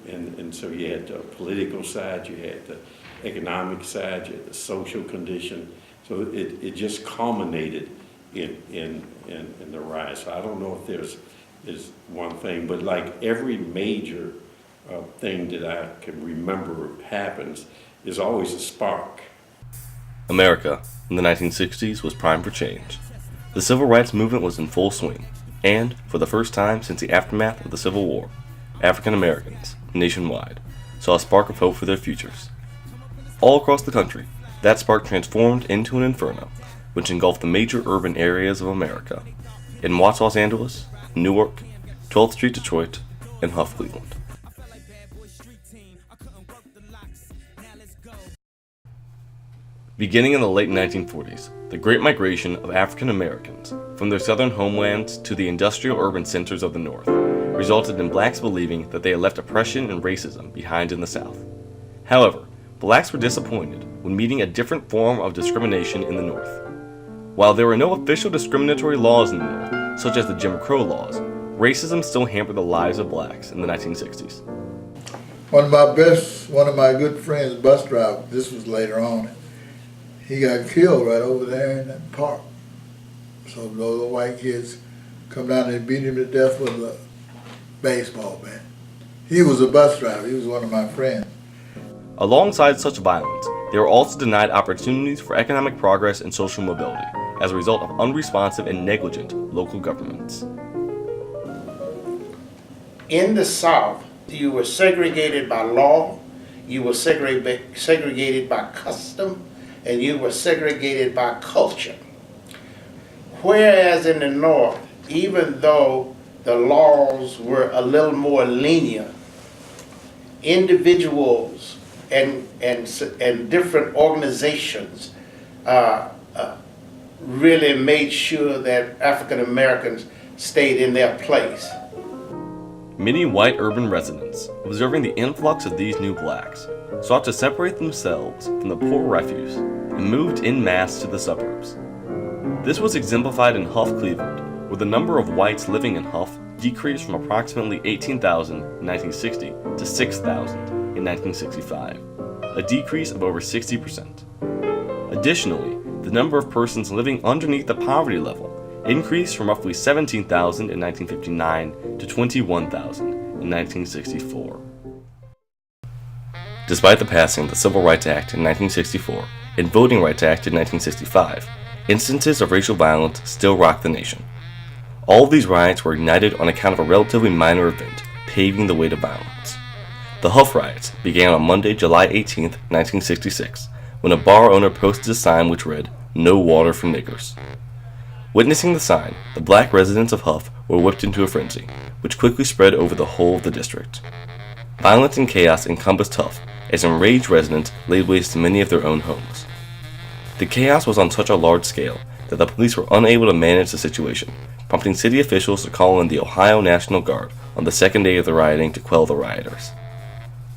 And so you had the political side, you had the economic side, you had the social condition. So it just culminated in the rise. So I don't know if there's one thing, but like every major thing that I can remember happens, there's always a spark. America in the 1960s was primed for change. The civil rights movement was in full swing, and for the first time since the aftermath of the Civil War, African Americans, nationwide, saw a spark of hope for their futures. All across the country, that spark transformed into an inferno, which engulfed the major urban areas of America, in Watts, Los Angeles, Newark, 12th Street, Detroit, and Hough, Cleveland. Beginning in the late 1940s, the Great Migration of African Americans from their southern homelands to the industrial urban centers of the North resulted in blacks believing that they had left oppression and racism behind in the South. However, blacks were disappointed when meeting a different form of discrimination in the North. While there were no official discriminatory laws in the North, such as the Jim Crow laws, racism still hampered the lives of blacks in the 1960s. One of my good friends, bus driver, this was later on, he got killed right over there in that park. So those white kids come down and beat him to death with a baseball bat. He was a bus driver. He was one of my friends. Alongside such violence, they were also denied opportunities for economic progress and social mobility as a result of unresponsive and negligent local governments. In the South, you were segregated by law, you were segregated by custom, and you were segregated by culture. Whereas in the North, even though the laws were a little more lenient, individuals and different organizations really made sure that African Americans stayed in their place. Many white urban residents, observing the influx of these new blacks, sought to separate themselves from the poor refuse and moved en masse to the suburbs. This was exemplified in Hough, Cleveland, where the number of whites living in Hough decreased from approximately 18,000 in 1960 to 6,000 in 1965, a decrease of over 60%. Additionally, the number of persons living underneath the poverty level increased from roughly 17,000 in 1959 to 21,000 in 1964. Despite the passing of the Civil Rights Act in 1964 and Voting Rights Act in 1965, instances of racial violence still rock the nation. All of these riots were ignited on account of a relatively minor event, paving the way to violence. The Hough Riots began on Monday, July 18, 1966, when a bar owner posted a sign which read, "No water for niggers." Witnessing the sign, the black residents of Hough were whipped into a frenzy, which quickly spread over the whole of the district. Violence and chaos encompassed Hough, as enraged residents laid waste to many of their own homes. The chaos was on such a large scale that the police were unable to manage the situation, prompting city officials to call in the Ohio National Guard on the second day of the rioting to quell the rioters.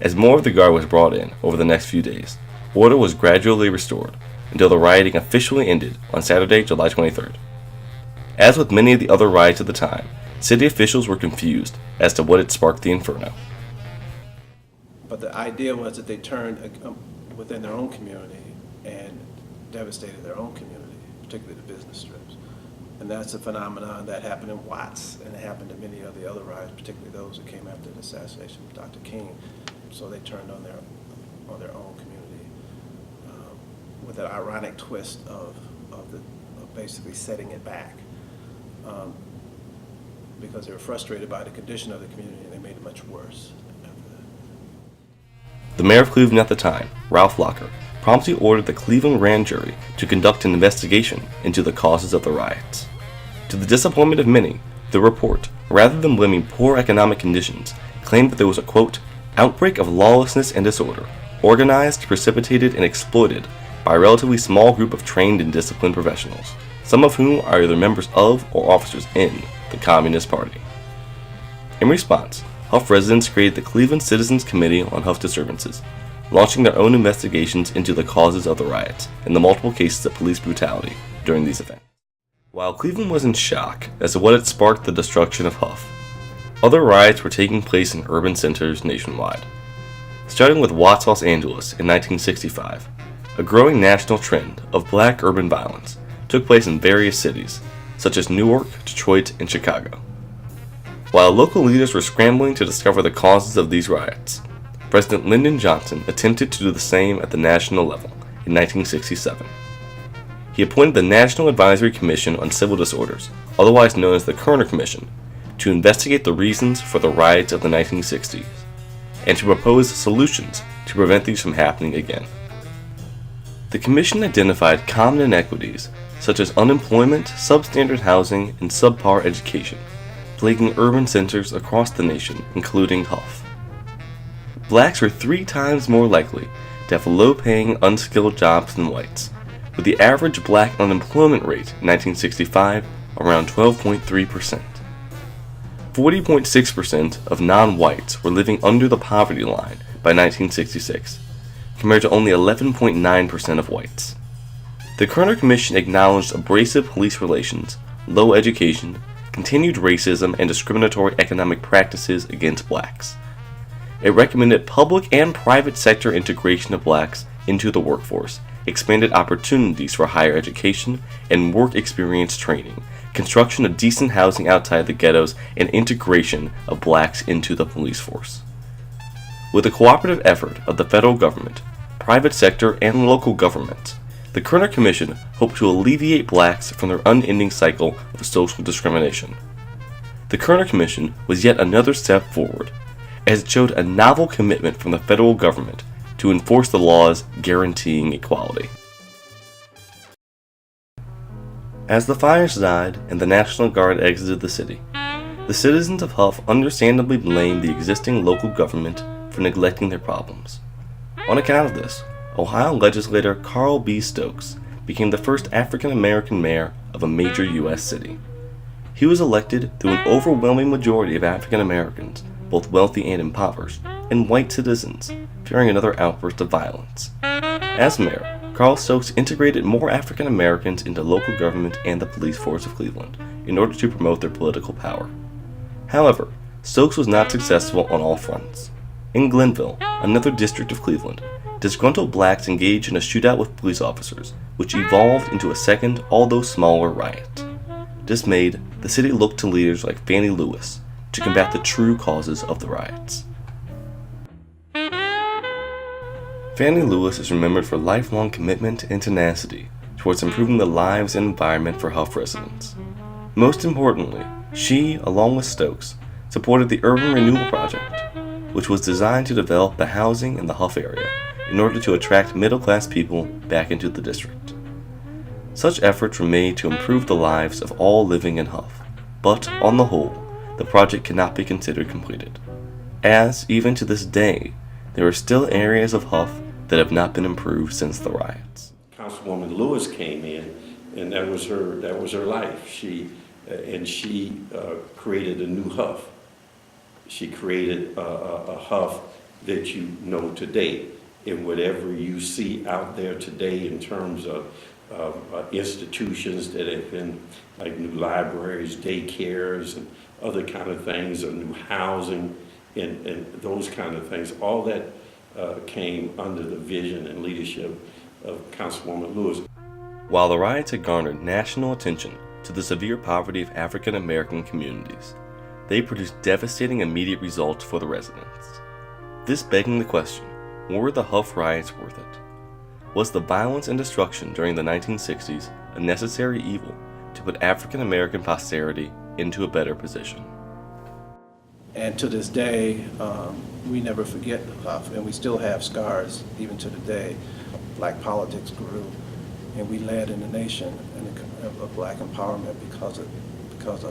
As more of the guard was brought in over the next few days, order was gradually restored until the rioting officially ended on Saturday, July 23rd. As with many of the other riots at the time, city officials were confused as to what had sparked the inferno. But the idea was that they turned within their own community and devastated their own community, particularly the business strips. And that's a phenomenon that happened in Watts, and it happened in many of the other riots, particularly those that came after the assassination of Dr. King. So they turned on their own community with an ironic twist of basically setting it back. Because they were frustrated by the condition of the community, and they made it much worse after that. The mayor of Cleveland at the time, Ralph Locker, promptly ordered the Cleveland grand jury to conduct an investigation into the causes of the riots. To the disappointment of many, the report, rather than blaming poor economic conditions, claimed that there was a, quote, outbreak of lawlessness and disorder, organized, precipitated, and exploited by a relatively small group of trained and disciplined professionals, some of whom are either members of or officers in the Communist Party. In response, Hough residents created the Cleveland Citizens Committee on Hough Disturbances, launching their own investigations into the causes of the riots and the multiple cases of police brutality during these events. While Cleveland was in shock as to what had sparked the destruction of Hough, Other riots were taking place in urban centers nationwide. Starting with Watts, Los Angeles in 1965, a growing national trend of black urban violence took place in various cities, such as Newark, Detroit, and Chicago. While local leaders were scrambling to discover the causes of these riots, President Lyndon Johnson attempted to do the same at the national level in 1967. He appointed the National Advisory Commission on Civil Disorders, otherwise known as the Kerner Commission, to investigate the reasons for the riots of the 1960s and to propose solutions to prevent these from happening again. The commission identified common inequities such as unemployment, substandard housing, and subpar education, plaguing urban centers across the nation, including Hough. Blacks were 3 times more likely to have low-paying, unskilled jobs than whites, with the average black unemployment rate in 1965 around 12.3%. 40.6% of non-whites were living under the poverty line by 1966, compared to only 11.9% of whites. The Kerner Commission acknowledged abrasive police relations, low education, continued racism, and discriminatory economic practices against blacks. It recommended public and private sector integration of blacks into the workforce, expanded opportunities for higher education and work experience training, construction of decent housing outside the ghettos, and integration of blacks into the police force. With the cooperative effort of the federal government, private sector, and local governments, the Kerner Commission hoped to alleviate blacks from their unending cycle of social discrimination. The Kerner Commission was yet another step forward, as it showed a novel commitment from the federal government to enforce the laws guaranteeing equality. As the fires died and the National Guard exited the city, the citizens of Hough understandably blamed the existing local government for neglecting their problems. On account of this, Ohio legislator Carl B. Stokes became the first African American mayor of a major U.S. city. He was elected through an overwhelming majority of African Americans, both wealthy and impoverished, and white citizens, fearing another outburst of violence. As mayor, Carl Stokes integrated more African Americans into local government and the police force of Cleveland in order to promote their political power. However, Stokes was not successful on all fronts. In Glenville, another district of Cleveland, disgruntled blacks engaged in a shootout with police officers, which evolved into a second, although smaller, riot. Dismayed, the city looked to leaders like Fannie Lewis to combat the true causes of the riots. Fannie Lewis is remembered for lifelong commitment and tenacity towards improving the lives and environment for Hough residents. Most importantly, she, along with Stokes, supported the Urban Renewal Project, which was designed to develop the housing in the Hough area in order to attract middle-class people back into the district. Such efforts were made to improve the lives of all living in Hough, but on the whole, the project cannot be considered completed, as, even to this day, there are still areas of Hough that have not been improved since the riots. Councilwoman Lewis came in, and that was her life. She created a new Hough. She created a Hough that you know today. And whatever you see out there today in terms of institutions that have been like new libraries, daycares, and other kind of things, or new housing, and those kind of things, all that came under the vision and leadership of Councilwoman Lewis. While the riots had garnered national attention to the severe poverty of African American communities, they produced devastating immediate results for the residents. This begging the question, were the Hough riots worth it? Was the violence and destruction during the 1960s a necessary evil to put African American posterity into a better position? And to this day, we never forget Hough, and we still have scars even to today. Black politics grew, and we led in the nation of black empowerment because of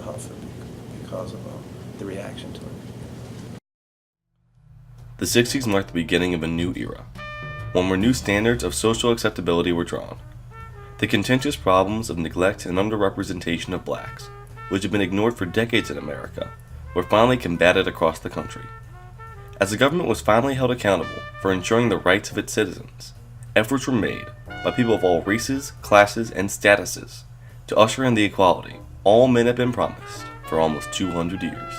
Hough, and because of the reaction to it. The 60s marked the beginning of a new era, one where new standards of social acceptability were drawn. The contentious problems of neglect and underrepresentation of blacks, which had been ignored for decades in America, were finally combated across the country. As the government was finally held accountable for ensuring the rights of its citizens, efforts were made by people of all races, classes, and statuses to usher in the equality all men have been promised for almost 200 years.